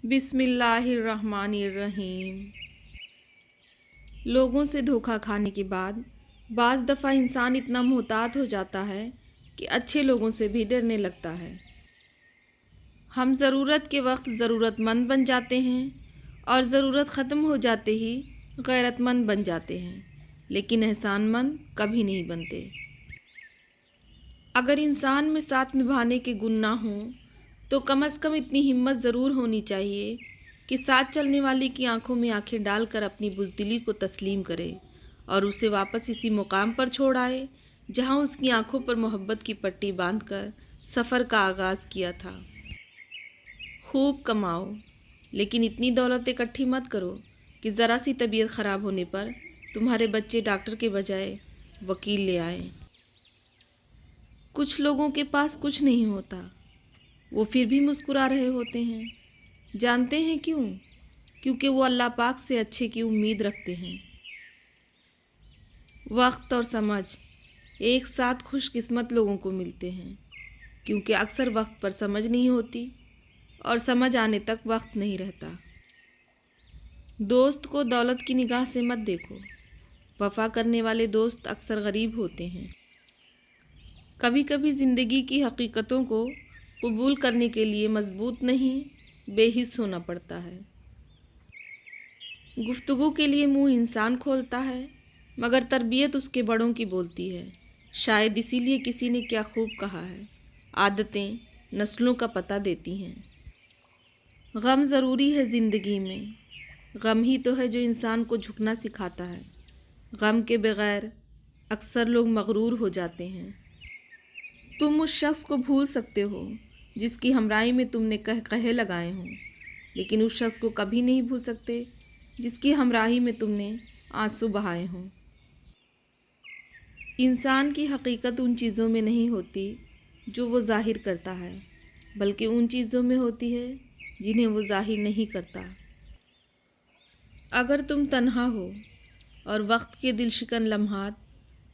बिस्मिल्लाहिर्रहमानिर्रहीम। लोगों से धोखा खाने के बाद बाज़ दफ़ा इंसान इतना मोहतात हो जाता है कि अच्छे लोगों से भी डरने लगता है। हम ज़रूरत के वक्त ज़रूरतमंद बन जाते हैं और ज़रूरत ख़त्म हो जाते ही गैरतमंद बन जाते हैं, लेकिन एहसानमंद कभी नहीं बनते। अगर इंसान में साथ निभाने के गुण ना हों तो कम से कम इतनी हिम्मत ज़रूर होनी चाहिए कि साथ चलने वाले की आंखों में आंखें डालकर अपनी बुज़दिली को तस्लीम करे और उसे वापस इसी मुकाम पर छोड़ आए जहां उसकी आंखों पर मोहब्बत की पट्टी बांधकर सफ़र का आगाज़ किया था। खूब कमाओ, लेकिन इतनी दौलत इकट्ठी मत करो कि ज़रा सी तबीयत ख़राब होने पर तुम्हारे बच्चे डॉक्टर के बजाय वकील ले आए। कुछ लोगों के पास कुछ नहीं होता, वो फिर भी मुस्कुरा रहे होते हैं। जानते हैं क्यों? क्योंकि वो अल्लाह पाक से अच्छे की उम्मीद रखते हैं। वक्त और समझ एक साथ खुशकिस्मत लोगों को मिलते हैं, क्योंकि अक्सर वक्त पर समझ नहीं होती और समझ आने तक वक्त नहीं रहता। दोस्त को दौलत की निगाह से मत देखो। वफ़ा करने वाले दोस्त अक्सर गरीब होते हैं। कभी कभी ज़िंदगी की हकीकतों को कबूल करने के लिए मजबूत नहीं, बेहिस होना पड़ता है। गुफ्तगू के लिए मुंह इंसान खोलता है, मगर तरबियत उसके बड़ों की बोलती है। शायद इसीलिए किसी ने क्या खूब कहा है, आदतें नस्लों का पता देती हैं। गम ज़रूरी है ज़िंदगी में। गम ही तो है जो इंसान को झुकना सिखाता है। गम के बग़ैर अक्सर लोग मगरूर हो जाते हैं। तुम उस शख्स को भूल सकते हो जिसकी हमराही में तुमने कहे लगाए हों, लेकिन उस शख्स को कभी नहीं भूल सकते जिसकी हमराही में तुमने आंसू बहाए हों। इंसान की हकीकत उन चीज़ों में नहीं होती जो वो ज़ाहिर करता है, बल्कि उन चीज़ों में होती है जिन्हें वो ज़ाहिर नहीं करता। अगर तुम तन्हा हो और वक्त के दिलशिकन लम्हात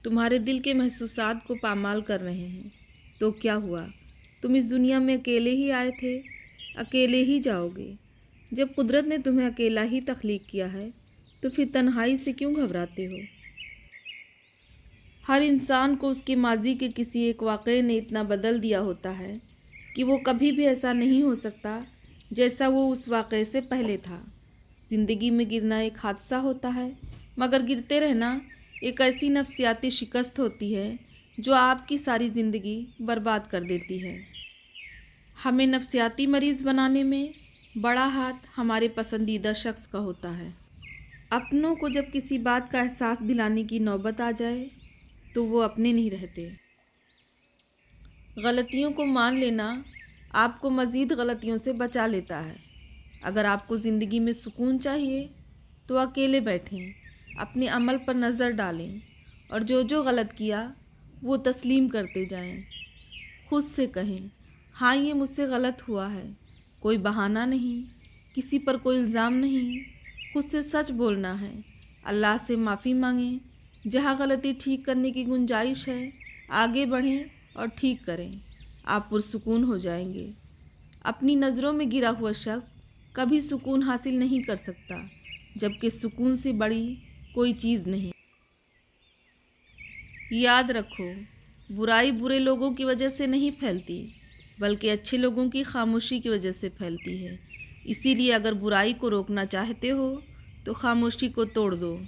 तुम्हारे दिल के महसूसात को पामाल कर रहे हैं, तो क्या हुआ? तुम इस दुनिया में अकेले ही आए थे, अकेले ही जाओगे। जब कुदरत ने तुम्हें अकेला ही तख्लीक किया है, तो फिर तन्हाई से क्यों घबराते हो? हर इंसान को उसके माजी के किसी एक वाक़े ने इतना बदल दिया होता है कि वो कभी भी ऐसा नहीं हो सकता जैसा वो उस वाक़े से पहले था। ज़िंदगी में गिरना एक हादसा होता है, मगर गिरते रहना एक ऐसी नफ्सियाती शिकस्त होती है जो आपकी सारी ज़िंदगी बर्बाद कर देती है। हमें नफ्सियाती मरीज़ बनाने में बड़ा हाथ हमारे पसंदीदा शख्स का होता है। अपनों को जब किसी बात का एहसास दिलाने की नौबत आ जाए तो वो अपने नहीं रहते। गलतियों को मान लेना आपको मज़ीद गलतियों से बचा लेता है। अगर आपको ज़िंदगी में सुकून चाहिए तो अकेले बैठें, अपने अमल पर नज़र डालें और जो गलत किया वो तस्लीम करते जाएं। खुद से कहें, हाँ ये मुझसे गलत हुआ है। कोई बहाना नहीं, किसी पर कोई इल्ज़ाम नहीं, खुद से सच बोलना है। अल्लाह से माफ़ी मांगें। जहाँ गलती ठीक करने की गुंजाइश है आगे बढ़ें और ठीक करें। आप पुरसुकून हो जाएंगे। अपनी नज़रों में गिरा हुआ शख्स कभी सुकून हासिल नहीं कर सकता, जबकि सुकून से बड़ी कोई चीज़ नहीं। याद रखो, बुराई बुरे लोगों की वजह से नहीं फैलती, बल्कि अच्छे लोगों की खामोशी की वजह से फैलती है। इसीलिए अगर बुराई को रोकना चाहते हो तो खामोशी को तोड़ दो।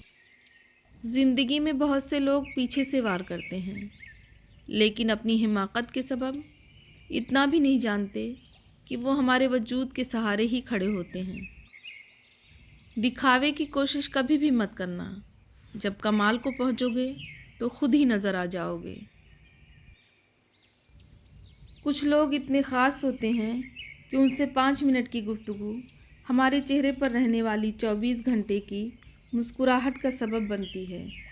ज़िंदगी में बहुत से लोग पीछे से वार करते हैं, लेकिन अपनी हिमाकत के सबब इतना भी नहीं जानते कि वो हमारे वजूद के सहारे ही खड़े होते हैं। दिखावे की कोशिश कभी भी मत करना। जब कमाल को पहुंचोगे तो खुद ही नज़र आ जाओगे। कुछ लोग इतने ख़ास होते हैं कि उनसे 5 मिनट की गुफ्तगू हमारे चेहरे पर रहने वाली 24 घंटे की मुस्कुराहट का सबब बनती है।